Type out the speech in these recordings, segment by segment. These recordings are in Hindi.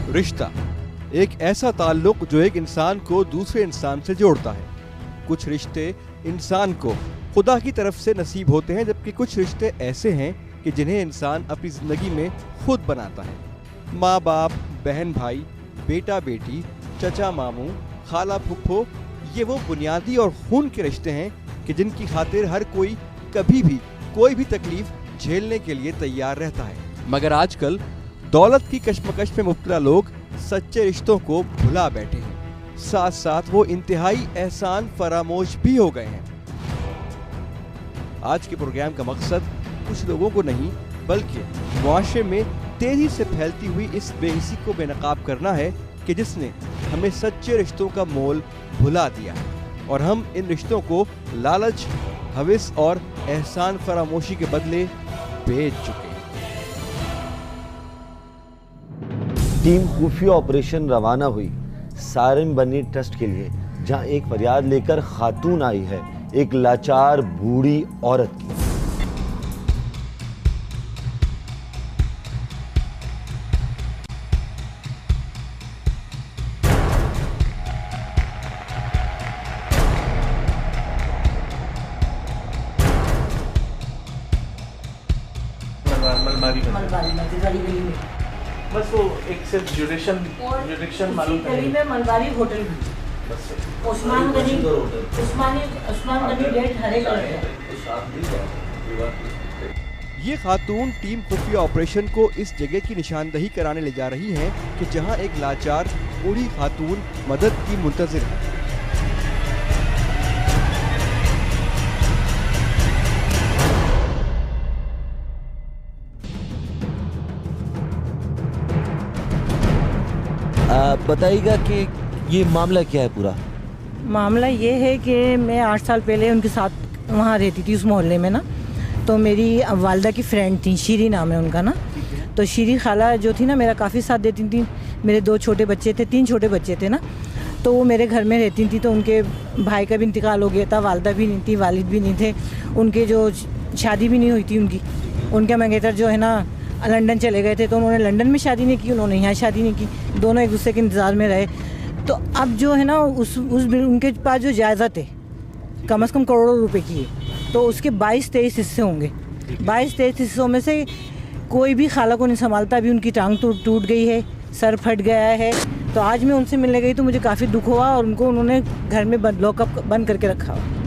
रिश्ता एक ऐसा ताल्लुक जो एक इंसान को दूसरे इंसान से जोड़ता है। कुछ रिश्ते इंसान को खुदा की तरफ से नसीब होते हैं, जबकि कुछ रिश्ते ऐसे हैं कि जिन्हें इंसान अपनी जिंदगी में खुद बनाता है। माँ बाप, बहन भाई, बेटा बेटी, चचा मामू, खाला फुफ्फो, ये वो बुनियादी और खून के रिश्ते हैं कि जिनकी खातिर हर कोई कभी भी कोई भी तकलीफ झेलने के लिए तैयार रहता है। मगर आजकल दौलत की कश्मकश में मुब्तला लोग सच्चे रिश्तों को भुला बैठे हैं, साथ साथ वो इंतहाई एहसान फरामोश भी हो गए हैं। आज के प्रोग्राम का मकसद कुछ लोगों को नहीं बल्कि मुआशरे में तेजी से फैलती हुई इस बेहिसी को बेनकाब करना है कि जिसने हमें सच्चे रिश्तों का मोल भुला दिया है और हम इन रिश्तों को लालच, हविस और एहसान फरामोशी के बदले बेच चुके हैं। टीम खुफिया ऑपरेशन रवाना हुई सारिम बनी ट्रस्ट के लिए, जहां एक फरियाद लेकर खातून आई है, एक लाचार बूढ़ी औरत की। बस वो एक सिर्फ जुडिक्शन मालूम में मलबारी होटल भी उस्मान गनी डेट हरे कलर। ये खातून टीम खुफिया ऑपरेशन को इस जगह की निशानदही कराने ले जा रही हैं कि जहां एक लाचार बूढ़ी खातून मदद की मुंतजिर है। बताइएगा कि ये मामला क्या है पूरा? मामला ये है कि मैं 8 साल पहले उनके साथ वहाँ रहती थी उस मोहल्ले में ना, तो मेरी वालदा की फ्रेंड थी, शीरी नाम है उनका ना। तो शीरी खाला जो थी ना मेरा काफ़ी साथ देती थी। मेरे 2 छोटे बच्चे थे, 3 छोटे बच्चे थे ना, तो वो मेरे घर में रहती थी। तो उनके भाई का भी इंतकाल हो गया था, वालदा भी नहीं थी, वालिद भी नहीं थे, उनके जो शादी भी नहीं हुई थी उनकी। उनके मंगेतर जो है ना लंदन चले गए थे, तो उन्होंने लंदन में शादी नहीं की, उन्होंने यहाँ शादी नहीं की, दोनों एक दूसरे के इंतज़ार में रहे। तो अब जो है ना उस उनके पास जो जायदाद है कम से कम करोड़ों रुपए की है, तो उसके 22-23 हिस्से होंगे। 22-23 हिस्सों में से कोई भी खाला को नहीं संभालता। अभी उनकी टांग टूट गई है, सर फट गया है। तो आज मैं उनसे मिलने गई तो मुझे काफ़ी दुख हुआ और उनको उन्होंने घर में लॉकअप बंद करके रखा हुआ।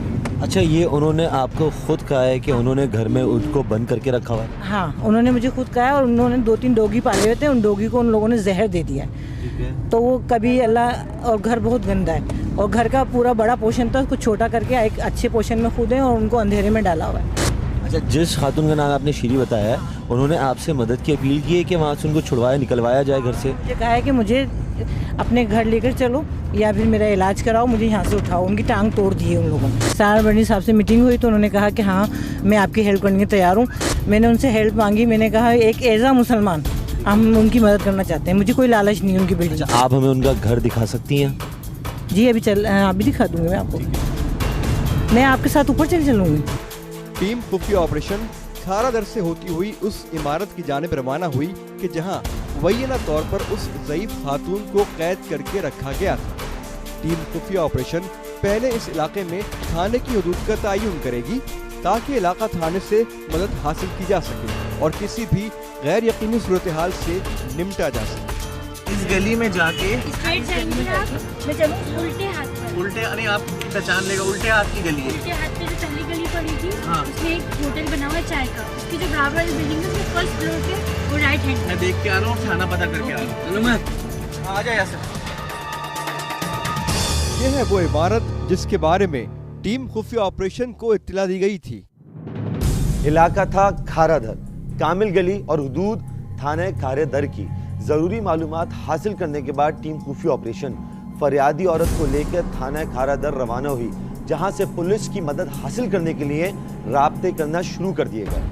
अच्छा, ये उन्होंने आपको खुद कहा है कि उन्होंने घर में उसको बंद करके रखा हुआ है? हाँ, उन्होंने मुझे खुद कहा है और उन्होंने 2-3 डॉगी पाले हुए थे, उन डॉगी को उन लोगों ने जहर दे दिया है। तो वो कभी अल्लाह, और घर बहुत गंदा है और घर का पूरा बड़ा पोर्शन था उसको छोटा करके एक अच्छे पोर्शन में खुद है और उनको अंधेरे में डाला हुआ है। अच्छा, जिस खातून का नाम आपने शीरी बताया है, उन्होंने आपसे मदद की अपील की है कि वहाँ से उनको छुड़वाया निकलवाया जाए घर से? मुझे कहा है कि मुझे अपने घर लेकर चलो या फिर मेरा इलाज कराओ, मुझे यहाँ से उठाओ। उनकी टांग तोड़ दी है उन लोगों ने। सार बनी साहब से मीटिंग हुई तो उन्होंने कहा कि हाँ मैं आपकी हेल्प करने के तैयार हूँ। मैंने उनसे हेल्प मांगी, मैंने कहा एक एज़ा मुसलमान हम उनकी मदद करना चाहते हैं, मुझे कोई लालच नहीं उनकी बिल्डिंग। अच्छा, आप हमें उनका घर दिखा सकती हैं? जी अभी अभी दिखा दूँगी मैं आपको, मैं आपके साथ ऊपर चलूँगी। टीम खुफिया ऑपरेशन खारा दर से होती हुई उस इमारत की जानिब रवाना हुई कि जहां मुबैना तौर पर उस ज़ईफ खातून को कैद करके रखा गया था। टीम खुफिया ऑपरेशन पहले इस इलाके में थाने की हदूद का तयन करेगी ताकि इलाका थाने से मदद हासिल की जा सके और किसी भी गैर यकीनी सूरत हाल से निपटा जा सके। इस गली में जाके स्ट्रेट जाएंगे आप, मैं चलूँ उल्टे हाथ पर। उल्टे, अरे आप पहचान लेगा, उल्टे हाथ की गली है। उल्टे हाथ पे जो पहली गली पड़ी थी, हाँ। उसमें एक होटल बना हुआ है चाय का, उसकी जो बराबर वाली बिल्डिंग है उसके फर्स्ट फ्लोर पे वो राइट हैंड। मैं देख के आ रहा हूँ, थाना पता करके आ रहा हूँ। चलो मैं आ जाए यहाँ। ये है वो इमारत जिसके बारे में टीम खुफिया ऑपरेशन को इत्तला दी गई थी। इलाका था खारादर, कामिल गली और हुदूद थाने खारेदर की। जरूरी मालूमात हासिल करने के बाद टीम खुफिया ऑपरेशन फरियादी औरत को लेकर थाना खारादर रवाना हुई, जहां से पुलिस की मदद हासिल करने के लिए राब्ते करना शुरू कर दिए गए।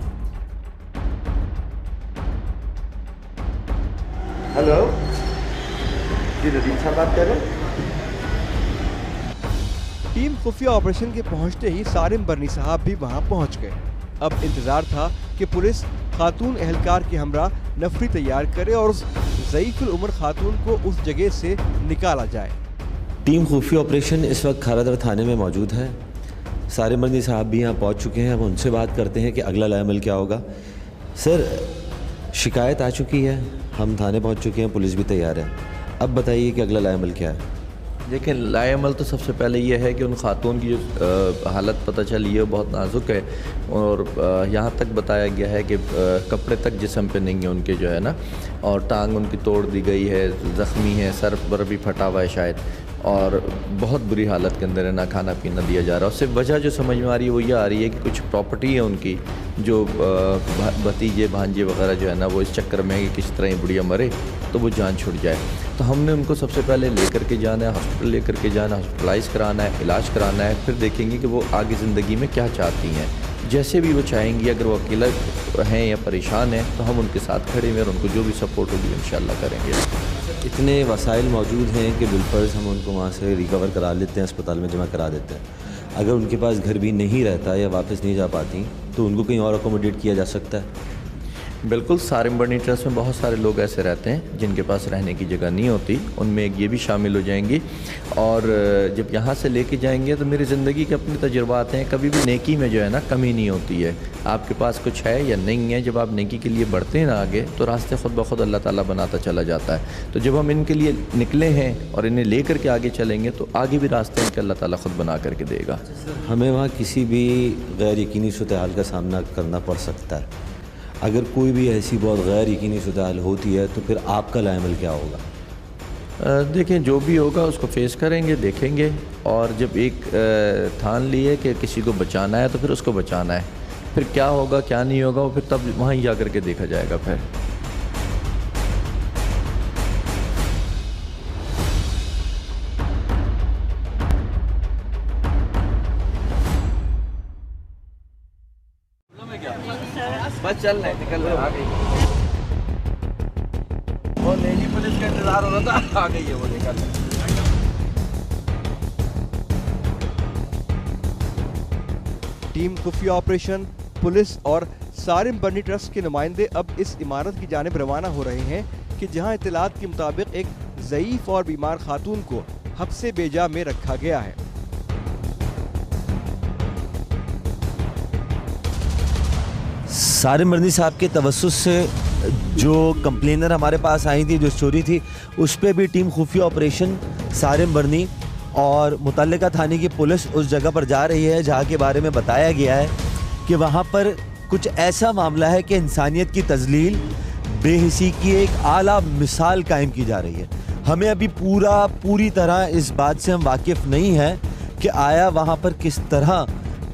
हेलो जी, नदीम साहब बात कर रहे हैं? टीम खुफिया ऑपरेशन के पहुंचते ही सारिम बरनी साहब भी वहां पहुंच गए। अब इंतजार था कि पुलिस खातून एहलकार के हमरा नफरी तैयार करे और उस ज़ईफ़ुल उम्र खातून को उस जगह से निकाला जाए। टीम खुफिया ऑपरेशन इस वक्त खारादर थाने में मौजूद है। सारिम बर्नी साहब भी यहाँ पहुँच चुके हैं। अब उनसे बात करते हैं कि अगला लाएमल क्या होगा। सर, शिकायत आ चुकी है, हम थाने पहुँच चुके हैं, पुलिस भी तैयार है। अब बताइए कि अगला लाएमल क्या है। देखिए, लाएमल तो सबसे पहले ये है कि उन खातून की जो हालत पता चली है बहुत नाजुक है और यहाँ तक बताया गया है कि कपड़े तक जिस्म पे नहीं है उनके, जो है ना, और टांग उनकी तोड़ दी गई है, ज़ख्मी है, सर पर भी फटा हुआ है शायद, और बहुत बुरी हालत के अंदर है, ना खाना पीना दिया जा रहा है। उससे वजह जो समझ में आ रही है वो ये आ रही है कि कुछ प्रॉपर्टी है उनकी, जो भतीजे भांजे वगैरह जो है ना, वो इस चक्कर में है कि किस तरह ये बुढ़िया मरे तो वो जान छूट जाए। तो हमने उनको सबसे पहले लेकर के जाना है, हॉस्पिटल लेकर के जाना, हॉस्पिटलाइज कराना है, इलाज कराना है, फिर देखेंगे कि वो आगे ज़िंदगी में क्या चाहती हैं। जैसे भी वो चाहेंगी, अगर वो अकेला हैं या परेशान हैं तो हम उनके साथ खड़े हैं और उनको जो भी सपोर्ट होगी इंशाल्लाह करेंगे। इतने वसाइल मौजूद हैं कि बिलफर्ज हम उनको वहाँ से रिकवर करा लेते हैं, अस्पताल में जमा करा देते हैं। अगर उनके पास घर भी नहीं रहता या वापस नहीं जा पाती तो उनको कहीं और अकोमोडेट किया जा सकता है। बिल्कुल, सारिम बर्नी ट्रस्ट में बहुत सारे लोग ऐसे रहते हैं जिनके पास रहने की जगह नहीं होती, उनमें ये भी शामिल हो जाएंगी। और जब यहाँ से लेके जाएंगे तो मेरी ज़िंदगी के अपने तजुर्बात हैं, कभी भी नेकी में जो है ना कमी नहीं होती है। आपके पास कुछ है या नहीं है, जब आप नेकी के लिए बढ़ते हैं ना आगे, तो रास्ते ख़ुद ब खुद अल्लाह ताला बनाता चला जाता है। तो जब हम इनके लिए निकले हैं और इन्हें ले कर के आगे चलेंगे तो आगे भी रास्ते इनके अल्लाह ताला ख़ुद बना करके देगा। हमें वहाँ किसी भी गैर यकीनी सूरत-ए-हाल का सामना करना पड़ सकता है। अगर कोई भी ऐसी बहुत गैर यकीनी सूरत-ए-हाल होती है तो फिर आपका लाएमल क्या होगा? देखें, जो भी होगा उसको फेस करेंगे, देखेंगे, और जब एक ठान लिए कि किसी को बचाना है तो फिर उसको बचाना है। फिर क्या होगा क्या नहीं होगा वो फिर तब वहाँ ही जा कर के देखा जाएगा। फिर बस चल रहे, निकल रहे, आ गई। वो लेडी पुलिस का इंतजार हो रहा था, आ गई है वो, निकल रहे। टीम खुफिया ऑपरेशन, पुलिस और सारिम बर्नी ट्रस्ट के नुमाइंदे अब इस इमारत की जानिब रवाना हो रहे हैं कि जहां इत्तलात के मुताबिक एक ज़ईफ और बीमार खातून को हब्से बेजा में रखा गया है। सारिम बर्नी साहब के तवस्सुस से जो कंप्लेनर हमारे पास आई थी, जो स्टोरी थी, उस पर भी टीम खुफिया ऑपरेशन सारिम बर्नी और मुतल्लिका थाने की पुलिस उस जगह पर जा रही है जहाँ के बारे में बताया गया है कि वहाँ पर कुछ ऐसा मामला है कि इंसानियत की तजलील, बेहिसी की एक आला मिसाल कायम की जा रही है। हमें अभी पूरी तरह इस बात से हम वाकिफ़ नहीं हैं कि आया वहाँ पर किस तरह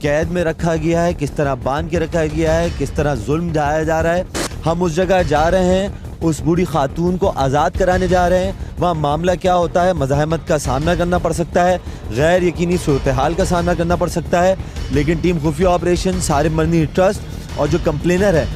कैद में रखा गया है, किस तरह बांध के रखा गया है, किस तरह जुल्म ढाया जा रहा है। हम उस जगह जा रहे हैं, उस बूढ़ी खातून को आज़ाद कराने जा रहे हैं। वहाँ मामला क्या होता है, मज़ाहमत का सामना करना पड़ सकता है, गैर यकीनी सूरत-ए-हाल का सामना करना पड़ सकता है, लेकिन टीम खुफिया ऑपरेशन, सारिम बर्नी ट्रस्ट और जो कंप्लेनर है,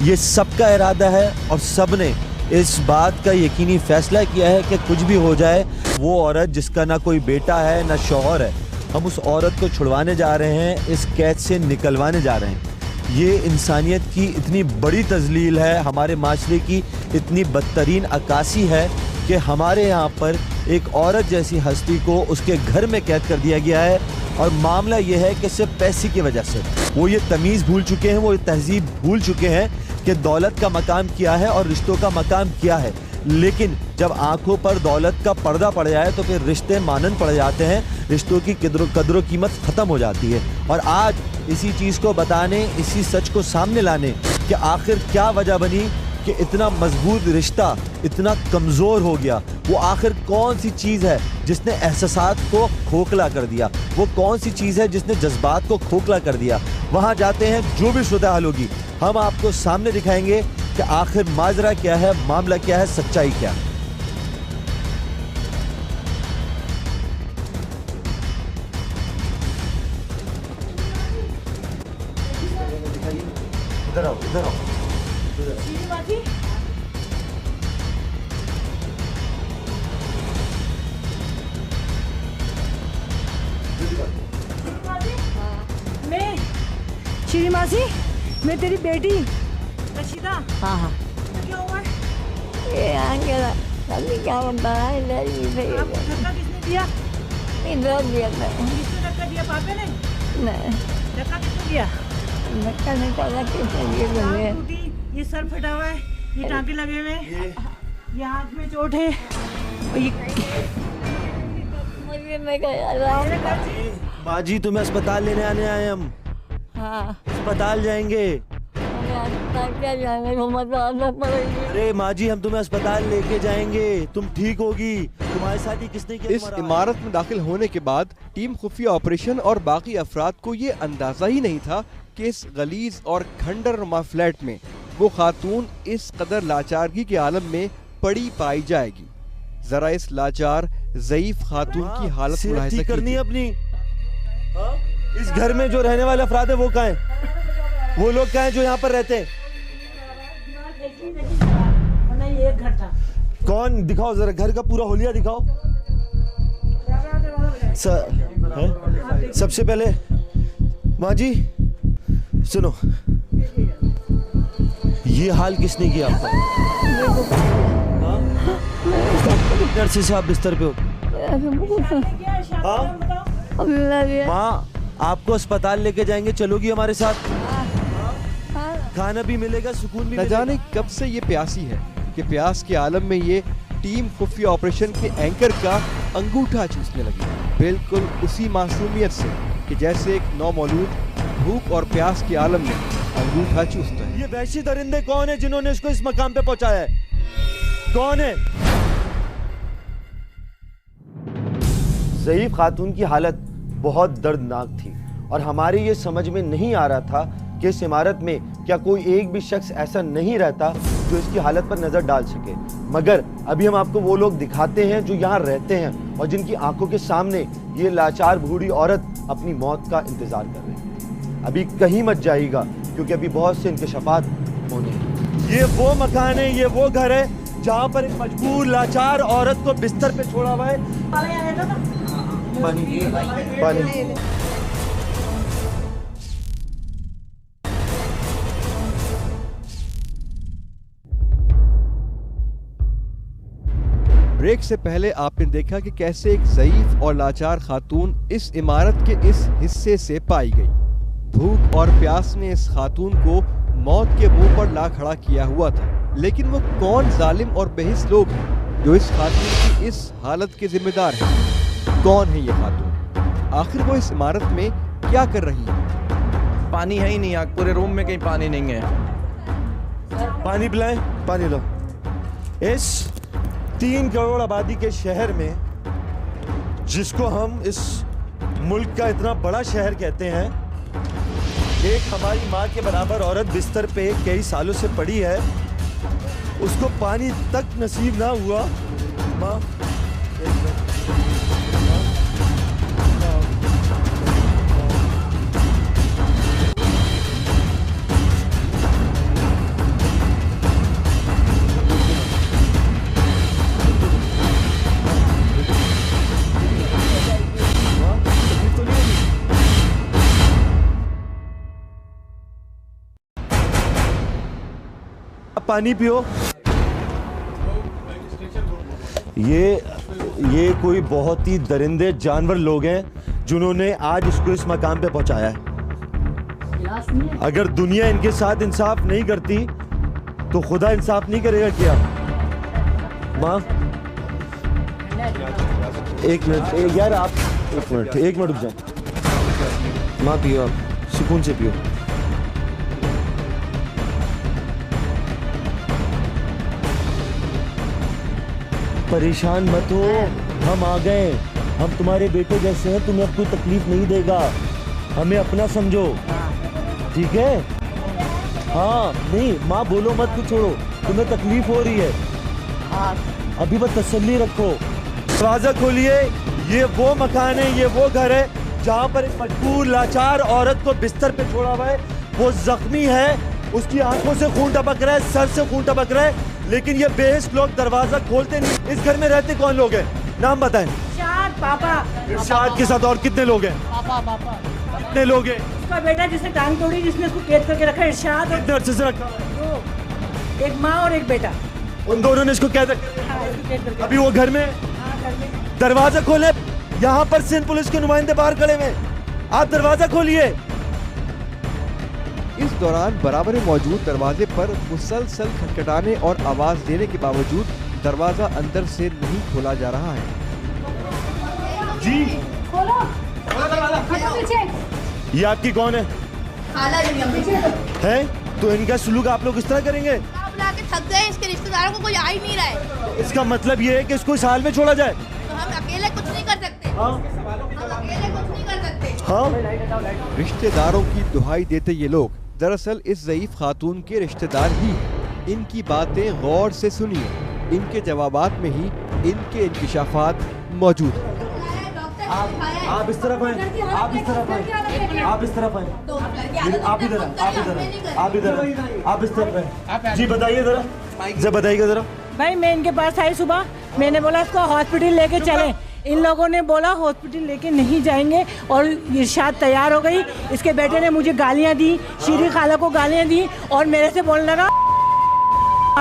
ये सबका इरादा है और सब ने इस बात का यकीनी फ़ैसला किया है कि कुछ भी हो जाए, वो औरत जिसका ना कोई बेटा है ना शौहर है, हम उस औरत को छुड़वाने जा रहे हैं, इस कैद से निकलवाने जा रहे हैं। ये इंसानियत की इतनी बड़ी तजलील है, हमारे माशरे की इतनी बदतरीन अक्कासी है कि हमारे यहाँ पर एक औरत जैसी हस्ती को उसके घर में कैद कर दिया गया है। और मामला ये है कि सिर्फ पैसे की वजह से वो ये तमीज़ भूल चुके हैं, वो ये तहजीब भूल चुके हैं कि दौलत का मकाम क्या है और रिश्तों का मकाम क्या है। लेकिन जब आंखों पर दौलत का पर्दा पड़ जाए तो फिर रिश्ते मानन पड़ जाते हैं, रिश्तों की कदर कीमत ख़त्म हो जाती है। और आज इसी चीज़ को बताने, इसी सच को सामने लाने कि आखिर क्या वजह बनी कि इतना मजबूत रिश्ता इतना कमज़ोर हो गया, वो आखिर कौन सी चीज़ है जिसने एहसासात को खोखला कर दिया, वो कौन सी चीज़ है जिसने जज्बात को खोखला कर दिया। वहाँ जाते हैं, जो भी सूरत-ए-हाल होगी हम आपको सामने दिखाएंगे कि आखिर माजरा क्या है, मामला क्या है, सच्चाई क्या है। इधर आओ, इधर आओ। मैं श्री मासी, मैं तेरी बेटी रशीदा हाँ हाँ क्या हुआ है? ये आगे अभी क्या बता रहा है आपको धक्का किसने दिया? इधर दिया था किसने धक्का दिया? पापे ने? नहीं धक्का किसने दिया? धक्का नहीं चला किसने दिए मुझे टांग टूटी, ये सर फटा हुआ है, ये टांके लगे हुए हैं, ये हाथ में चोट है और ये मुझे मैं क्या माँ जी तुम्हें अस्पताल लेने आने आए हम। हाँ अस्पताल जाएंगे। क्या जाएंगे आना पड़ेगी अरे माँ जी हम तुम्हें अस्पताल लेके जाएंगे, तुम ठीक होगी। तुम्हारे साथ ही किसने किया? इस इमारत में दाखिल होने के बाद टीम खुफिया ऑपरेशन और बाकी अफराद को ये अंदाजा ही नहीं था कि इस गलीज और खंडरनुमा फ्लैट में वो खातून इस कदर लाचारगी के आलम में पड़ी पाई जाएगी। जरा इस लाचार ज़ईफ खातून की हालत सेहत मुलाहिजा ठीक करनी कीजिए। है अपनी। हाँ? इस घर में जो रहने वाले अफराद है वो कहाँ हैं? वो लोग कहाँ हैं जो यहाँ पर रहते हैं? ये एक घर था। कौन? दिखाओ जरा घर का पूरा होलिया दिखाओ। सबसे पहले माँ जी सुनो, ये हाल किसने किया आपका? हाँ? नर्स से आप बिस्तर पे हो। हाँ? माँ आपको अस्पताल लेके जाएंगे, चलोगी हमारे साथ? खाना भी मिलेगा, सुकून भी न जाने कब से ये प्यासी है कि प्यास के आलम में ये टीम खुफिया ऑपरेशन के एंकर का अंगूठा चूसने लगी, बिल्कुल उसी मासूमियत से कि जैसे एक नौमौलूद भूख और प्यास के आलम में अंगूठा चूसता है। ये वहशी दरिंदे कौन है जिन्होंने इसको इस मकाम पे पहुंचाया है? कौन है? ज़ईफ खातून की हालत बहुत दर्दनाक थी और हमारे ये समझ में नहीं आ रहा था कि इस इमारत में क्या कोई एक भी शख्स ऐसा नहीं रहता जो इसकी हालत पर नजर डाल सके। मगर अभी हम आपको वो लोग दिखाते हैं जो यहाँ रहते हैं और जिनकी आंखों के सामने ये लाचार बूढ़ी औरत अपनी मौत का इंतजार कर रही है। अभी कहीं मत जाइएगा क्योंकि अभी बहुत से इंकशाफात होने हैं। ये वो मकान है, ये वो घर है जहाँ पर एक मजबूर लाचार औरत को बिस्तर पे छोड़ा हुआ है। पानी ब्रेक से पहले आपने देखा कि कैसे एक ज़ईफ और लाचार खातून इस इमारत के इस हिस्से से पाई गई। भूख और प्यास ने इस खातून को मौत के मुंह पर ला खड़ा किया हुआ था, लेकिन वो कौन जालिम और बेहिस लोग हैं जो इस खातून की इस हालत के जिम्मेदार हैं? कौन है ये खातून? आखिर वो इस इमारत में क्या कर रही है? पानी है ही नहीं, यहाँ पूरे रूम में कहीं पानी नहीं है। पानी पिलाएं, पानी लो। इस 3 करोड़ आबादी के शहर में, जिसको हम इस मुल्क का इतना बड़ा शहर कहते हैं, एक हमारी माँ के बराबर औरत बिस्तर पे कई सालों से पड़ी है, उसको पानी तक नसीब ना हुआ। माँ पानी पियो। ये कोई बहुत ही दरिंदे जानवर लोग हैं जिन्होंने आज इसको इस मकाम पे पहुंचाया है। अगर दुनिया इनके साथ इंसाफ नहीं करती तो खुदा इंसाफ नहीं करेगा क्या? माँ एक मिनट यार, आप एक मिनट रुक जाओ। माँ पियो, आप सुकून से पियो। परेशान मत हो, हम आ गए। हम तुम्हारे बेटे जैसे हैं, तुम्हें अब कोई तकलीफ नहीं देगा। हमें अपना समझो, ठीक है? हाँ नहीं माँ बोलो मत, कुछ छोड़ो, तुम्हें तकलीफ हो रही है। अभी बस तसल्ली रखो। दरवाजा खोलिए। ये वो मकान है, ये वो घर है जहाँ पर एक मजबूर लाचार औरत को बिस्तर पे छोड़ा हुआ है। वो जख्मी है, उसकी आंखों से खून टपक रहा है, सर से खून टपक रहा है, लेकिन ये बेहिस लोग दरवाजा खोलते नहीं। इस घर में रहते कौन लोग हैं? नाम बताएं। इरशाद पापा। इरशाद के साथ और कितने लोग हैं? पापा कितने लोग हैं? उसका बेटा जिसने टांग तोड़ी, जिसने उसको कैद करके रखा है, इरशाद। कितने अर्से से रखा? एक माँ और एक बेटा। उन दोनों ने इसको क्या हाँ, इसको कैद करके- अभी वो घर में हाँ, घर में। दरवाजा खोले, यहाँ पर सिंध पुलिस के नुमाइंदे बाहर खड़े हैं, आप दरवाजा खोलिए। इस दौरान बराबर में मौजूद दरवाजे पर मुसलसल खटखटाने और आवाज देने के बावजूद दरवाजा अंदर से नहीं खोला जा रहा है। जी, खोलो हटो पीछे। ये आपकी कौन है? खाला जी हम पीछे है? तो इनका सलूक आप लोग इस तरह करेंगे? बुला के थक गए, इसके रिश्तेदारों को कोई आ ही नहीं रहा है, इसका मतलब ये है कि इसको इस हाल में छोड़ा जाए? तो हम अकेले कुछ नहीं कर सकते। हाँ हम अकेले कुछ नहीं कर सकते। हाँ। रिश्तेदारों की दुहाई देते ये लोग दरअसल इस ज़ईफ खातून के रिश्तेदार ही हैं। इनकी बातें गौर से सुनिए, इनके जवाबात में ही इनके इंकिशाफात मौजूद हैं। आप इस तरफ आए, आप इस तरफ आए, आप इस तरफ आए, आप इधर आए, आप इधर आए, आप इधर आए, आप इस तरफ आए। जी बताइए जरा बताइएगा जरा। भाई मैं इनके पास आई सुबह, मैंने बोला इसको हॉस्पिटल लेके चलें। इन लोगों ने बोला हॉस्पिटल लेके नहीं जाएंगे और इरशाद तैयार हो गई। इसके बेटे ने मुझे गालियां दी, शीरी खाला को गालियां दी और मेरे से बोलने लगा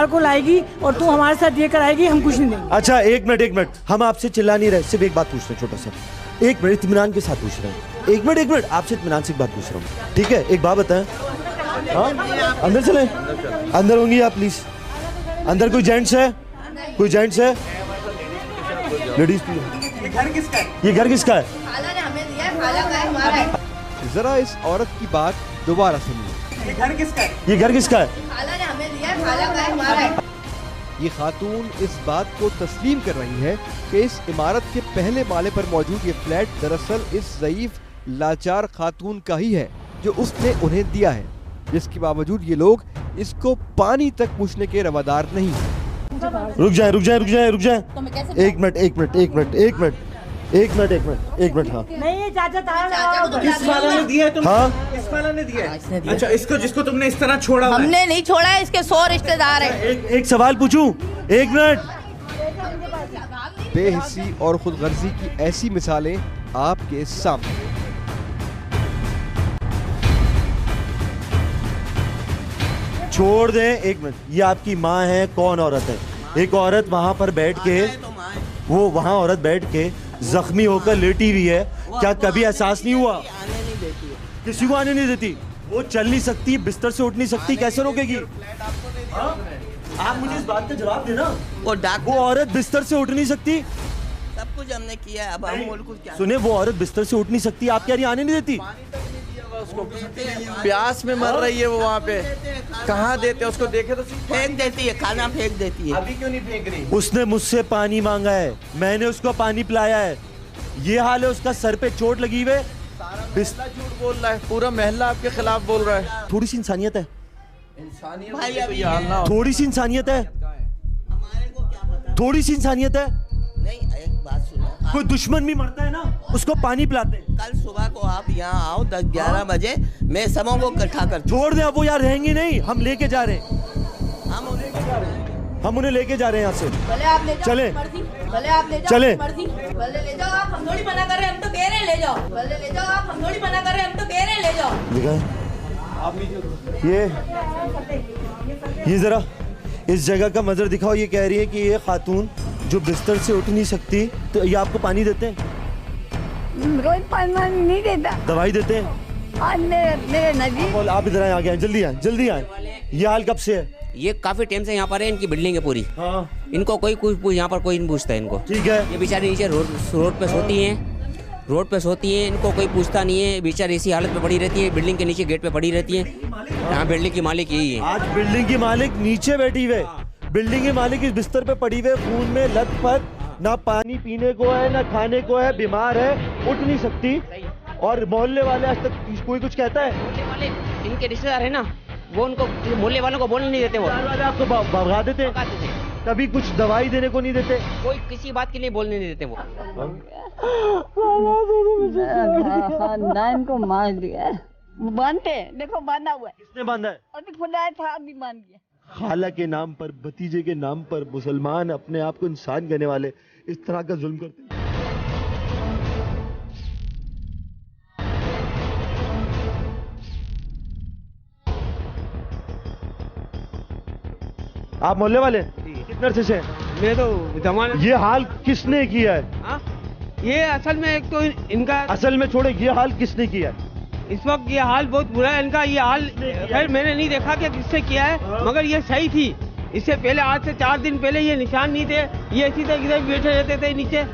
को लाएगी और तू हमारे साथ ये कराएगी, हम कुछ नहीं देंगे। अच्छा एक मिनट, हम आपसे चिल्ला नहीं रहे, सिर्फ एक बात पूछ रहे हैं, छोटा सा, एक मिनट इत्मीनान के साथ पूछ रहे हैं। एक मिनट आपसे इत्मीनान से एक बात पूछ रहा हूँ, ठीक है? एक बात बताएं। हाँ अंदर चलें, अंदर होंगी आप प्लीज। अंदर कोई जेंट्स है? कोई जेंट्स है? Ladies please. ये घर किसका है? खाला ने हमें दिया है, खाला का है, हमारा है। जरा इस औरत की बात दोबारा सुनिए। ये घर किसका है? खाला ने हमें दिया है, खाला का है, हमारा है। ये खातून इस बात को तस्लीम कर रही है कि इस इमारत के पहले माले पर मौजूद ये फ्लैट दरअसल इस ज़ईफ लाचार खातून का ही है जो उसने उन्हें दिया है, जिसके बावजूद ये लोग इसको पानी तक पूछने के रवादार नहीं हैं। रुक जाए। तो मैं कैसे एक मिनट हाँ नहीं ये चाचा ताला चाचा को तो किस वाला ने दिया है तुम? हाँ किस वाला ने दिया है? अच्छा इसको जिसको तुमने इस तरह छोड़ा हुआ है। हमने नहीं छोड़ा है, इसके 100 रिश्तेदार हैं। एक सवाल पूछूं? एक मिनट। बेहिस्सी और खुदगर्जी की ऐसी मिसालें आपके सामने। छोड़ दें, एक मिनट, ये आपकी माँ है? कौन औरत है? एक औरत वहाँ पर बैठ के, वो वहाँ औरत बैठ के जख्मी होकर लेटी हुई है, क्या कभी एहसास नहीं हुआ? किसी को आने नहीं देती, वो चल नहीं सकती, बिस्तर से उठ नहीं सकती, कैसे रोकेगी? हाँ? आप मुझे इस बात का जवाब देना। वो औरत बिस्तर से उठ नहीं सकती, सब कुछ हमने किया है, अब हम मुल्क क्या सुने, वो औरत बिस्तर से उठ नहीं सकती, आप क्या आने नहीं देती? प्यास में मर रही है वो वहाँ पे, कहाँ देते उसको? देखे तो फेंक देती है, खाना फेंक देती है। अभी क्यों नहीं फेंक रही? उसने मुझसे पानी मांगा है, मैंने उसको पानी पिलाया है, ये हाल है उसका, सर पे चोट लगी हुई है, बिस्तर झूठ बोल रहा है, पूरा महल्ला आपके खिलाफ बोल रहा है। थोड़ी सी इंसानियत है, भाई अब ये थोड़ी सी इंसानियत है, हमारे को क्या पता? थोड़ी सी इंसानियत है। नहीं एक बात सुनो, कोई दुश्मन भी मरता है ना, उसको पानी पिलाते हैं। कल सुबह को आप यहाँ आओ 10-11 बजे, मैं सबों को इकट्ठा कर छोड़ दें, अब वो यार रहेंगे नहीं, हम लेके जा रहे हैं, हम हम उन्हें लेके जा रहे हैं यहाँ से। भले आप ले जाओ, चले। मर्जी, भले आप ले जाओ, चले। मर्जी, भले ले जाओ आप, हम थोड़ी मना कर रहे हैं, हम तो कह रहे हैं ले जाओ, भले ले जाओ आप, हम थोड़ी मना कर रहे हैं, हम तो कह रहे हैं ले जाओ। ये जरा इस जगह का मंजर दिखाओ। ये कह रही है कि ये खातून जो बिस्तर से उठ नहीं सकती, तो ये आपको पानी देते हैं, रोज पानी नहीं देता। दवाई देते हैं? आज मेरे नजीक आप इधर आए, आगे आए, जल्दी आए। ये हाल कब से है? ये काफी टाइम से यहाँ पर है, इनकी बिल्डिंग है पूरी। हाँ इनको कोई कुछ यहाँ पर कोई नहीं पूछता है इनको। ठीक है। ये बेचारी नीचे रोड पे सोती हैं, इनको कोई पूछता नहीं है, बेचारी इसी हालत में पड़ी रहती है, बिल्डिंग के नीचे गेट पे पड़ी रहती है। यहाँ बिल्डिंग की मालिक यही है। आज बिल्डिंग की मालिक नीचे बैठी हुए, बिल्डिंग की मालिक इस बिस्तर पे पड़ी हुए, खून में लथपथ, ना पानी पीने को है, ना खाने को है, बीमार है, उठ नहीं सकती, और मोहल्ले वाले आज तक कोई कुछ कहता है? मोहल्ले वाले इनके रिश्तेदार है ना, वो उनको मोहल्ले वालों को बोलने नहीं देते, वो वाले आपको भगा देते, कभी कुछ दवाई देने को नहीं देते, कोई किसी बात के लिए बोलने नहीं देते वो। खानदान को मार दिया है। बांधते देखो, बांधा हुआ है। किसने बांधा है? अभी खुदा था, अभी बांध दिया। खाला के नाम पर, भतीजे के नाम पर मुसलमान अपने आप को इंसान कहने वाले इस तरह का जुल्म करते हैं। आप मोहल्ले वाले कितने अरसे से हैं? मैं तो जमाने ये हाल किसने किया है? हाँ? ये असल में एक तो इनका असल में छोड़े, ये हाल किसने किया है? इस वक्त ये हाल बहुत बुरा है इनका। ये हाल खैर मैंने नहीं देखा कि किससे किया है, मगर ये सही थी। इससे पहले आज से 4 दिन पहले ये निशान नहीं थे, ये इसी तरह इधर बैठे रहते थे नीचे।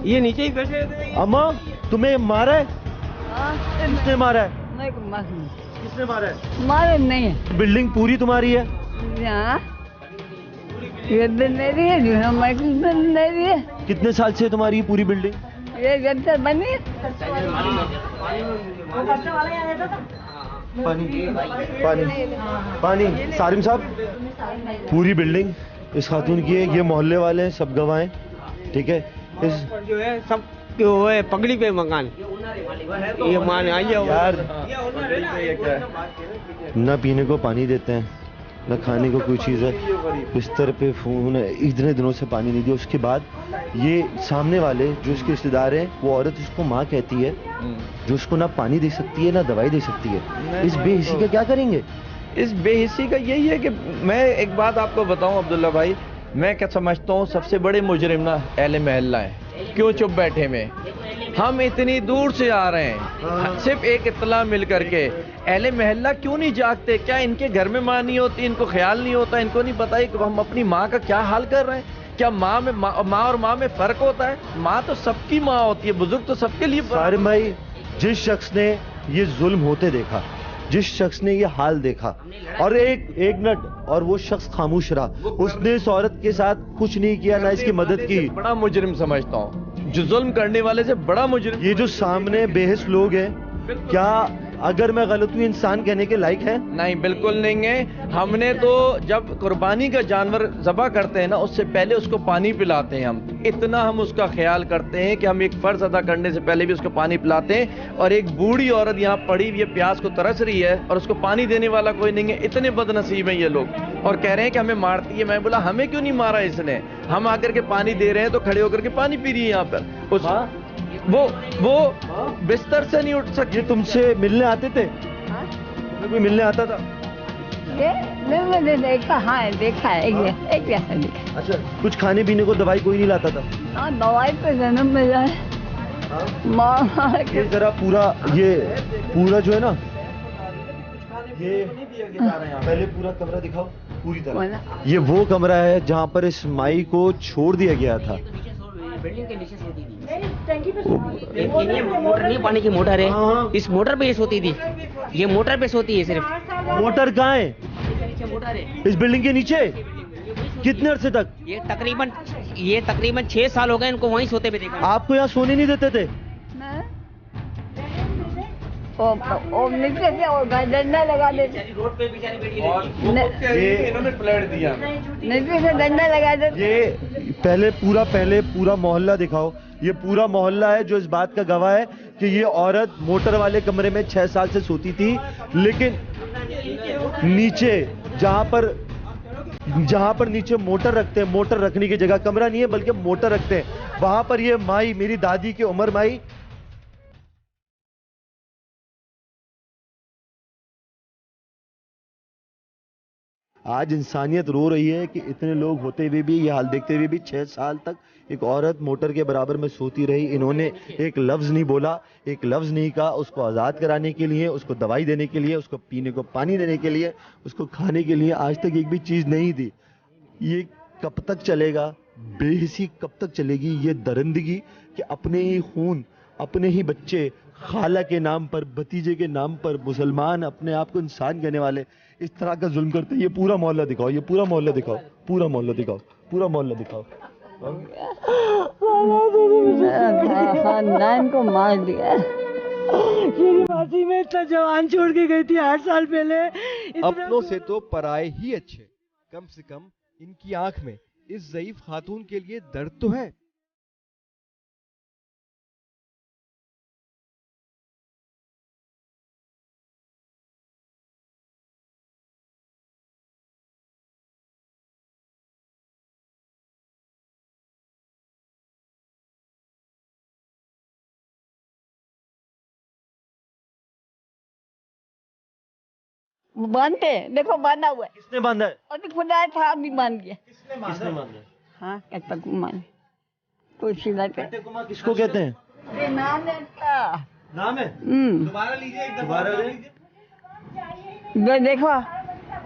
ये नीचे ही बैठे रहते थे। अम्मा तुम्हें मारा है? किसने मारा है? नहीं, किसने मारा है? मारे नहीं है। बिल्डिंग पूरी तुम्हारी है? यहाँ ये दिन मेरी है, जो माइकिल दिन मेरी है। कितने साल से तुम्हारी पूरी बिल्डिंग? ये जब से बनी है। पानी पानी पानी। सारिम साहब, पूरी बिल्डिंग इस खातून की है, ये मोहल्ले वाले हैं, सब गवाह हैं, ठीक है। इस जो है सब वो है पगड़ी पे मकान, ये मान आइए यार, न पीने को पानी देते हैं, न खाने को कोई चीज़ है, बिस्तर पे फोन है, इतने दिनों से पानी नहीं दिया। उसके बाद ये सामने वाले जो इसके रिश्तेदार हैं, वो औरत उसको माँ कहती है, जो उसको ना पानी दे सकती है ना दवाई दे सकती है। इस बेहिसी का क्या करेंगे? इस बेहिसी का यही है कि मैं एक बात आपको बताऊं अब्दुल्ला भाई, मैं क्या समझता हूँ सबसे बड़े मुजरिम ना अहले महल्ला है। क्यों चुप बैठे में? हम इतनी दूर से आ रहे हैं, सिर्फ एक इत्तला मिल करके। अहले महल्ला क्यों नहीं जागते? क्या इनके घर में माँ नहीं होती? इनको ख्याल नहीं होता? इनको नहीं पता कि हम अपनी माँ का क्या हाल कर रहे हैं? क्या माँ और माँ में फर्क होता है? माँ तो सबकी माँ होती है, बुजुर्ग तो सबके लिए। सारिम भाई, जिस शख्स ने ये जुल्म होते देखा, जिस शख्स ने ये हाल देखा, और एक मिनट, और वो शख्स खामोश रहा, उसने इस औरत के साथ कुछ नहीं किया, ना इसकी मदद की। बड़ा मुजरिम समझता हूँ, जो जुल्म करने वाले से बड़ा मुजरिम। ये जो सामने बेहिस लोग हैं, क्या अगर मैं गलत हूँ इंसान कहने के लायक है? नहीं, बिल्कुल नहीं है। हमने तो जब कुर्बानी का जानवर ज़बह करते हैं ना, उससे पहले उसको पानी पिलाते हैं। हम इतना हम उसका ख्याल करते हैं कि हम एक फ़र्ज अदा करने से पहले भी उसको पानी पिलाते हैं। और एक बूढ़ी औरत यहाँ पड़ी हुई है, प्यास को तरस रही है, और उसको पानी देने वाला कोई नहीं है। इतने बदनसीब हैं ये लोग, और कह रहे हैं कि हमें मारती है। मैं बोला हमें क्यों नहीं मारा इसने? हम आकर के पानी दे रहे हैं तो खड़े होकर के पानी पी रही है यहाँ पर। उस वो बिस्तर से नहीं उठ सकती। तुमसे मिलने आते थे? कोई मिलने आता था? ये मैंने देखा, हाँ देखा है, एक जैसा देखा। अच्छा, कुछ खाने पीने को दवाई कोई नहीं लाता था? हाँ, दवाई पे जन्म में जाए। ये जरा पूरा जो है ना, ये पहले पूरा कमरा दिखाओ पूरी तरह। ये वो कमरा है जहाँ पर इस माई को छोड़ दिया गया था। बिल्डिंग के नीचे सोती थी। ये मोटर नहीं, पानी की मोटर है, इस मोटर पे ये सोती थी। ये मोटर पे सोती है सिर्फ। मोटर कहाँ है? मोटर है इस बिल्डिंग के नीचे। कितने अरसे तक? ये तकरीबन 6 साल हो गए इनको वहीं सोते पे देखा। आपको यहाँ सोने नहीं देते थे? और नीचे से और डंडा लगा देते। रोड पे बेचारी बैठी इन्होंने फ्लैट दिया, नीचे से डंडा लगा देते। ये पहले पूरा मोहल्ला दिखाओ। ये पूरा मोहल्ला है जो इस बात का गवाह है कि ये औरत मोटर वाले कमरे में 6 साल से सोती थी, लेकिन नीचे जहां पर नीचे मोटर रखते हैं, मोटर रखने की जगह कमरा नहीं है बल्कि मोटर रखते हैं, वहां पर ये माई, मेरी दादी की उम्र माई, आज इंसानियत रो रही है कि इतने लोग होते हुए भी, ये हाल देखते हुए भी 6 साल तक एक औरत मोटर के बराबर में सोती रही। इन्होंने एक लफ्ज़ नहीं बोला, एक लफ्ज़ नहीं कहा। उसको आज़ाद कराने के लिए, उसको दवाई देने के लिए, उसको पीने को पानी देने के लिए, उसको खाने के लिए आज तक एक भी चीज़ नहीं दी। ये कब तक चलेगा? बेहिसी कब तक चलेगी ये दरिंदगी कि अपने ही खून, अपने ही बच्चे, खाला के नाम पर, भतीजे के नाम पर, मुसलमान अपने आप को इंसान कहने वाले इस तरह का जुल्म करते हैं। ये पूरा मोहल्ला दिखाओ, ये पूरा मोहल्ला दिखाओ, पूरा मोहल्ला दिखाओ, पूरा मोहल्ला दिखाओ। खानदान को मार दिया। मेरी मासी में इतना जवान छोड़ के गई थी 8 साल पहले। अपनों से तो पराए ही अच्छे। कम से कम इनकी आंख में इस ज़ईफ खातून के लिए दर्द तो है। बांधते हैं, देखो बांधा हुआ है। किसने बांधा है? और तो खुदा था अभी बांध गया। किसने बांधा है? हाँ कट्टा कुमार तो सिला पे। कट्टे कुमार किसको कहते हैं? ये नाम है इसका। नाम है? दोबारा लीजिए, दोबारा जो देखो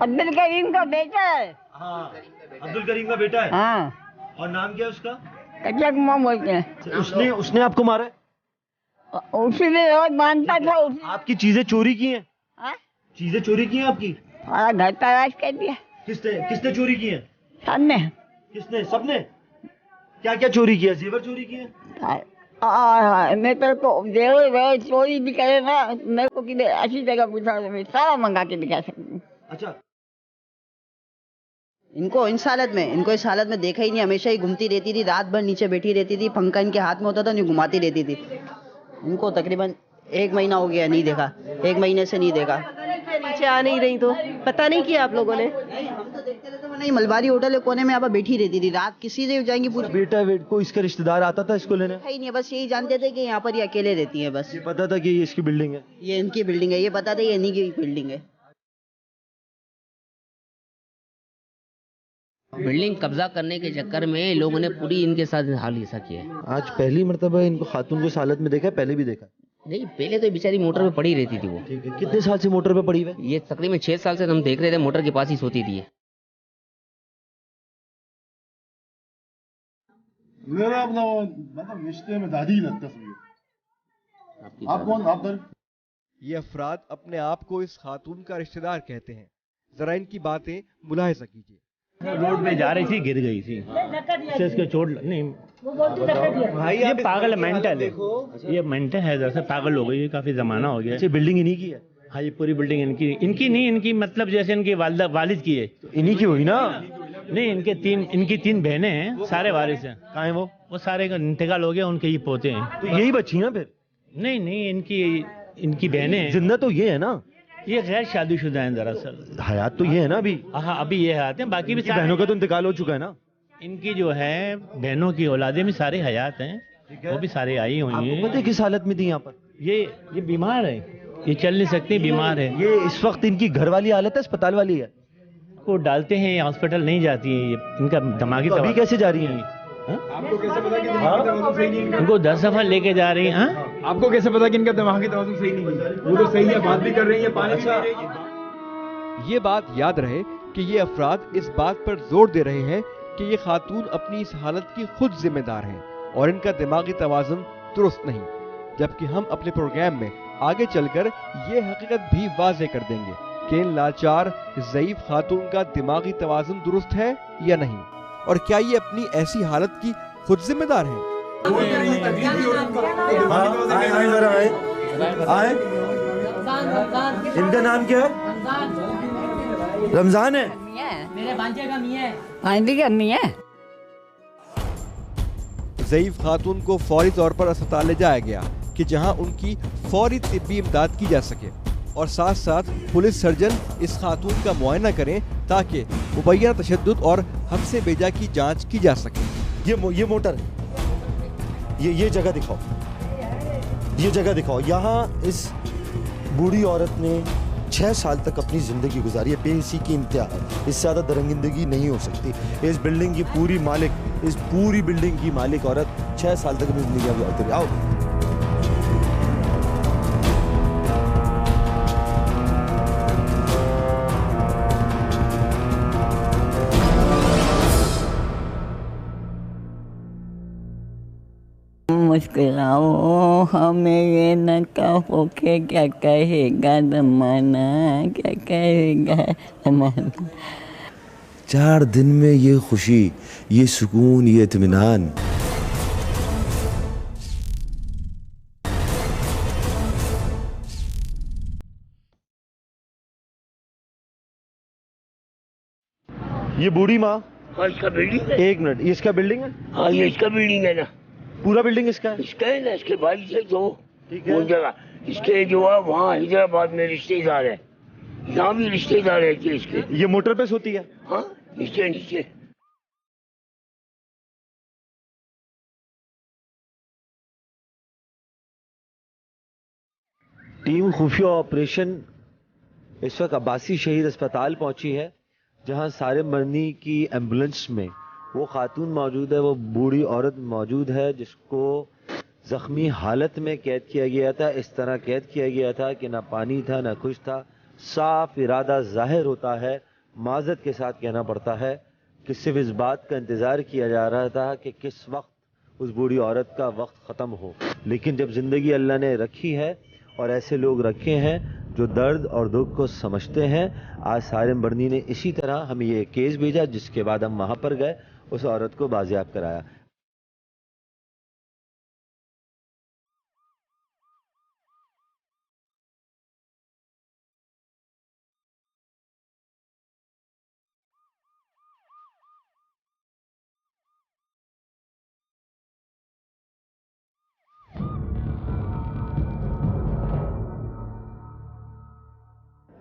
अब्दुल करीम का बेटा है। हाँ, अब्दुल करीम का बेटा है। हाँ। और नाम क्या है उसका? कट्टा कुमार बोलते हैं। उसने आपको मारा है? उसी ने रोज बांधता था। आपकी चीजें चोरी की हैं? हाँ? चीजें चोरी की हैं आपकी? हाँ घर तलाश कर दिया। किसने चोरी की हैं? सबने। किसने? सबने? क्या क्या चोरी किया? जेवर चोरी किए? मैं तो जेवर चोरी भी करे ना, मेरे को किधर अच्छी जगह पूछा तो मैं सारा मंगा के दिखा सकती हूँ। अच्छा। इनको इस हालत में देखा ही नहीं, हमेशा ही घूमती रहती थी, रात भर नीचे बैठी रहती थी, पंखा इनके हाथ में होता था नहीं घुमाती रहती थी। इनको तकरीबन 1 महीना हो गया नहीं देखा, 1 महीने से नहीं देखा। नीचे आ नहीं रही तो पता नहीं किया आप लोगों ने? हम तो देखते रहते वो नहीं, मलबारी होटल है कोने में यहाँ पर बैठी रहती थी, रात किसी से जाएंगी पूछ। बेटा को इसका रिश्तेदार आता था इसको लेने? ही नहीं, बस यही जानते थे कि यहाँ पर ये अकेले रहती है बस। ये पता था कि ये इसकी बिल्डिंग है? ये इनकी बिल्डिंग है, ये पता था ये इन्हीं की बिल्डिंग है। बिल्डिंग कब्जा करने के चक्कर में लोगों ने पूरी इनके साथ हाल ऐसा किया है। आज पहली मर्तबा इनको खातून को इस हालत में देखा है? पहले भी देखा? नहीं, पहले तो बेचारी मोटर पे पड़ी रहती थी वो। ठीक है। कितने साल से मोटर पे पड़ी हुई है? ये तकरीबन 6 साल से हम देख रहे थे, मोटर के पास ही सोती थी। मेरा अपना मतलब रिश्ते में दादी लगता है। आप कौन? आप दर? ये अफराद अपने आप को इस खातून का रिश्तेदार कहते हैं। जरा इनकी बातें मुलाहिजा कीजिए। रोड पे जा रही थी, गिर गई थी, इसके चोट नहीं। भाई ये पागल मेंटल है, ये मेंटल है, दरअसल पागल हो गई है, काफी जमाना हो गया। बिल्डिंग इन्हीं की है? हाँ, ये पूरी बिल्डिंग इनकी नहीं, इनकी मतलब जैसे इनकी वालिद की है। तो इन्हीं की हुई ना? नहीं, इनकी 3 बहनें हैं, सारे वारिस हैं। कहाँ हैं वो? सारे का इंतकाल हो गया, उनके ही पोते हैं। तो यही बची ना फिर? नहीं, इनकी बहनें जिंदा तो ये है ना? ये गैर शादीशुदा हैं दरअसल। हयात तो ये है ना अभी? हाँ, अभी ये हयात हैं, बाकी भी बहनों का तो इंतकाल हो चुका है ना? इनकी जो है बहनों की औलादे में सारे हयात हैं, वो भी सारे आई हुई हैं। पता है किस हालत में थी यहाँ पर? ये बीमार है, ये चल नहीं सकती, बीमार है। ये इस वक्त इनकी घर वाली हालत है, अस्पताल वाली है? को डालते हैं, हॉस्पिटल नहीं जाती है, इनका दिमागी तो अभी कैसे जा रही है? आपको कैसे पता कि दिमागी तवाज़ुन सही नहीं है? इनको 10 दफा लेके जा रही हैं। आपको कैसे पता कि इनका दिमागी तवाज़ुन सही नहीं है? वो तो सही है, बात भी कर रही है, पानी भी पी रही है। ये बात याद रहे कि ये अफराद इस बात पर जोर दे रहे हैं कि ये खातून अपनी इस हालत की खुद जिम्मेदार हैं और इनका दिमागी तवाज़ुन दुरुस्त नहीं, जबकि हम अपने प्रोग्राम में आगे चलकर ये हकीकत भी वाज़ेह कर देंगे कि इन लाचार ज़ईफ खातून का दिमागी तवाज़ुन दुरुस्त है या नहीं, और क्या ये अपनी ऐसी हालत की खुद जिम्मेदार हैं? इनका नाम क्या है? रमजान है? मेरे भांजे का मियां है। आंटी का मियां है। ज़ईफ खातून को फौरी तौर पर अस्पताल ले जाया गया कि जहां उनकी फौरी तिब्बी इमदाद की जा सके और साथ साथ पुलिस सर्जन इस खातून का मुआयना करें ताकि मुबैना तशद्दुद और हद से बेजा की जांच की जा सके। ये मोटर है, ये जगह दिखाओ, ये जगह दिखाओ। यहाँ इस बूढ़ी औरत ने 6 साल तक अपनी जिंदगी गुजारी है, बेइसी की इंतहा है। इससे ज़्यादा दरंगिंदगी नहीं हो सकती। इस बिल्डिंग की पूरी मालिक, इस पूरी बिल्डिंग की मालिक औरत 6 साल तक अपनी जिंदगी गुजारती रही। आओ मुस्कुराओ, हमें ये न कहो कि क्या कहेगा ज़माना, क्या कहेगा ज़माना। 4 दिन में ये खुशी, ये सुकून, ये इत्मीनान। ये बूढ़ी माँ? हाँ, इसका बिल्डिंग है। 1 मिनट, ये इसका बिल्डिंग है? हाँ, ये इसका बिल्डिंग है ना। पूरा बिल्डिंग इसका है? इसका है ना, इसके भाई से तो ठीक है। वो जगह इसके जो है वहाँ हैदराबाद में रिश्तेदार है, यहाँ भी रिश्तेदार है कि इसके। ये मोटर पे सोती है? हाँ, नीचे नीचे। टीम खुफिया ऑपरेशन इस वक्त अब्बासी शहीद अस्पताल पहुंची है, जहां सारे मरनी की एम्बुलेंस में वो खातून मौजूद है, वो बूढ़ी औरत मौजूद है जिसको ज़ख्मी हालत में कैद किया गया था। इस तरह कैद किया गया था कि ना पानी था ना कुछ था। साफ इरादा जाहिर होता है, माज़रत के साथ कहना पड़ता है कि सिर्फ इस बात का इंतज़ार किया जा रहा था कि किस वक्त उस बूढ़ी औरत का वक्त ख़त्म हो। लेकिन जब ज़िंदगी अल्लाह ने रखी है और ऐसे लोग रखे हैं जो दर्द और दुख को समझते हैं, आज सारिम बर्नी ने इसी तरह हमें ये केस भेजा, जिसके बाद हम वहाँ पर गए, उस औरत को बाजियाब कराया।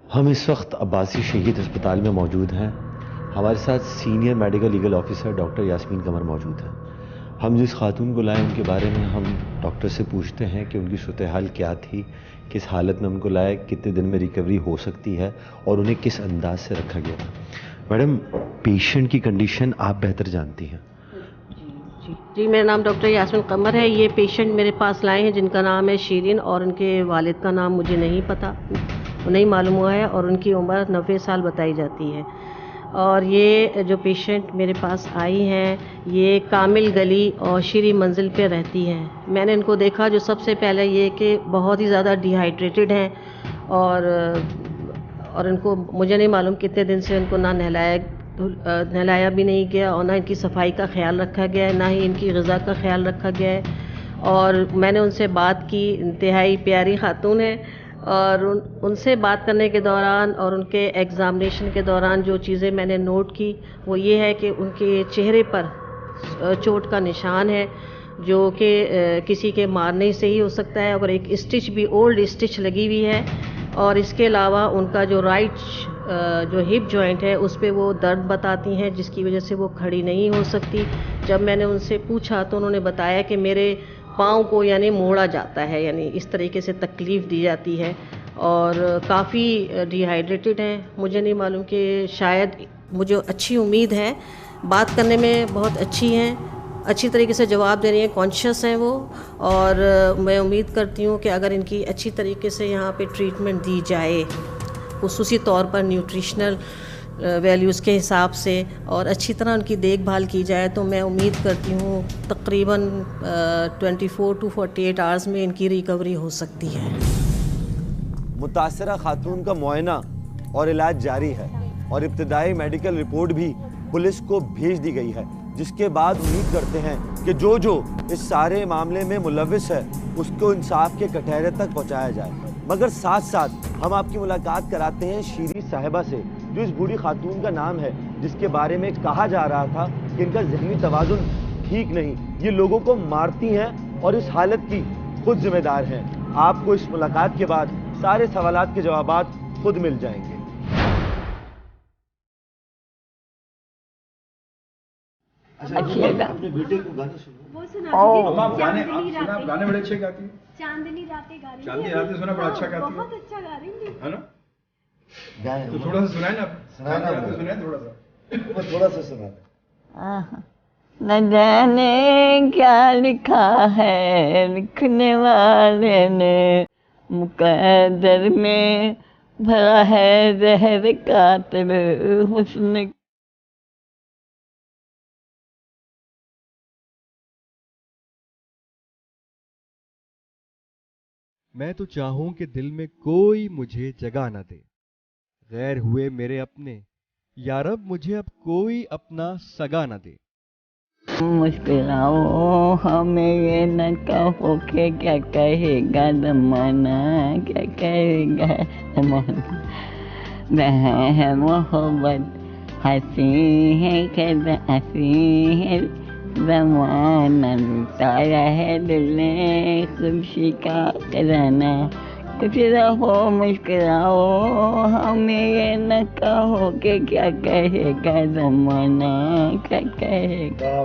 हम इस वक्त अब्बासी शहीद अस्पताल में मौजूद हैं। हमारे साथ senior medical legal officer doctor Yasmeen Qamar मौजूद हैं। हम जिस खातून को लाए उनके बारे में हम डॉक्टर से पूछते हैं कि उनकी सूरत हाल क्या थी, किस हालत में उनको लाए, कितने दिन में रिकवरी हो सकती है और उन्हें किस अंदाज से रखा गया था। मैडम, पेशेंट की कंडीशन आप बेहतर जानती हैं। जी, मेरा नाम डॉक्टर यास्मीन कमर है। ये पेशेंट मेरे पास लाए हैं जिनका नाम है शीरिन और उनके वालिद का नाम मुझे नहीं पता, नहीं मालूम हुआ है, और उनकी उम्र 90 साल बताई जाती है। और ये जो पेशेंट मेरे पास आई हैं, ये कामिल गली और शीरी मंजिल पे रहती हैं। मैंने इनको देखा जो सबसे पहले ये कि बहुत ही ज़्यादा डिहाइड्रेटेड हैं और इनको मुझे नहीं मालूम कितने दिन से इनको ना नहलाया भी नहीं गया और ना इनकी सफाई का ख्याल रखा गया है, ना ही इनकी ग़िज़ा का ख्याल रखा गया है। और मैंने उनसे बात की, इंतहाई प्यारी खातून है, और उनसे बात करने के दौरान और उनके एग्ज़ामिनेशन के दौरान जो चीज़ें मैंने नोट की वो ये है कि उनके चेहरे पर चोट का निशान है जो कि किसी के मारने से ही हो सकता है, और एक स्टिच भी ओल्ड स्टिच लगी हुई है। और इसके अलावा उनका जो राइट जो हिप जॉइंट है उस पर वो दर्द बताती हैं, जिसकी वजह से वो खड़ी नहीं हो सकती। जब मैंने उनसे पूछा तो उन्होंने बताया कि मेरे पाँव को यानी मोड़ा जाता है, यानी इस तरीके से तकलीफ़ दी जाती है, और काफ़ी डिहाइड्रेटेड हैं। मुझे नहीं मालूम कि शायद, मुझे अच्छी उम्मीद है, बात करने में बहुत अच्छी हैं, अच्छी तरीके से जवाब दे रही हैं, कॉन्शियस हैं वो। और मैं उम्मीद करती हूँ कि अगर इनकी अच्छी तरीके से यहाँ पे ट्रीटमेंट दी जाए, खुसूसी तौर पर न्यूट्रिशनल वैल्यूज़ के हिसाब से, और अच्छी तरह उनकी देखभाल की जाए, तो मैं उम्मीद करती हूँ तकरीबन 24 to 48 आवर्स में इनकी रिकवरी हो सकती है। मुतासरा खातून का मुआयना और इलाज जारी है और इब्तदाई मेडिकल रिपोर्ट भी पुलिस को भेज दी गई है, जिसके बाद उम्मीद करते हैं कि जो इस सारे मामले में मुलविस है उसको इंसाफ के कटहरे तक पहुँचाया जाए। मगर साथ साथ हम आपकी मुलाकात कराते हैं शीरी साहिबा से, जो इस बूढ़ी खातून का नाम है, जिसके बारे में कहा जा रहा था कि इनका ज़हनी तवाज़ुन ठीक नहीं, ये लोगों को मारती हैं और इस हालत की खुद जिम्मेदार हैं। आपको इस मुलाकात के बाद सारे सवालात के जवाबात खुद मिल जाएंगे। अच्छी है अपने बेटे को गाना सुनो। वो सुना गाने बड़े अच्छे गाती है। चांदनी रातें गा रही थी। चांदनी रातें सुना, बड़ा अच्छा गाती है। बहुत अच्छा गा रही थी, है ना? तो थोड़ा सा सुनाए ना, सुनाए थोड़ा सा सुना। न जाने क्या लिखा है लिखने वाले ने, मुकद्दर में भरा है जहर कातिल हुस्न। मैं तो चाहूं कि दिल में कोई मुझे जगह न दे, गैर हुए मेरे अपने, या रब मुझे अब कोई अपना सगा न दे। मुस्कुराओ हमें ये न कहो कि क्या कहेगा ज़माना, क्या कहेगा ज़माना। वह है मोहब्बत हंसी है कदा हंसी है, ज़माना लुटाया है दिल ने खुशी का खजाना। कुछ रहो मुस्कुराओ हमें ये न कहो कि क्या कहेगा ज़माना, क्या कहेगा।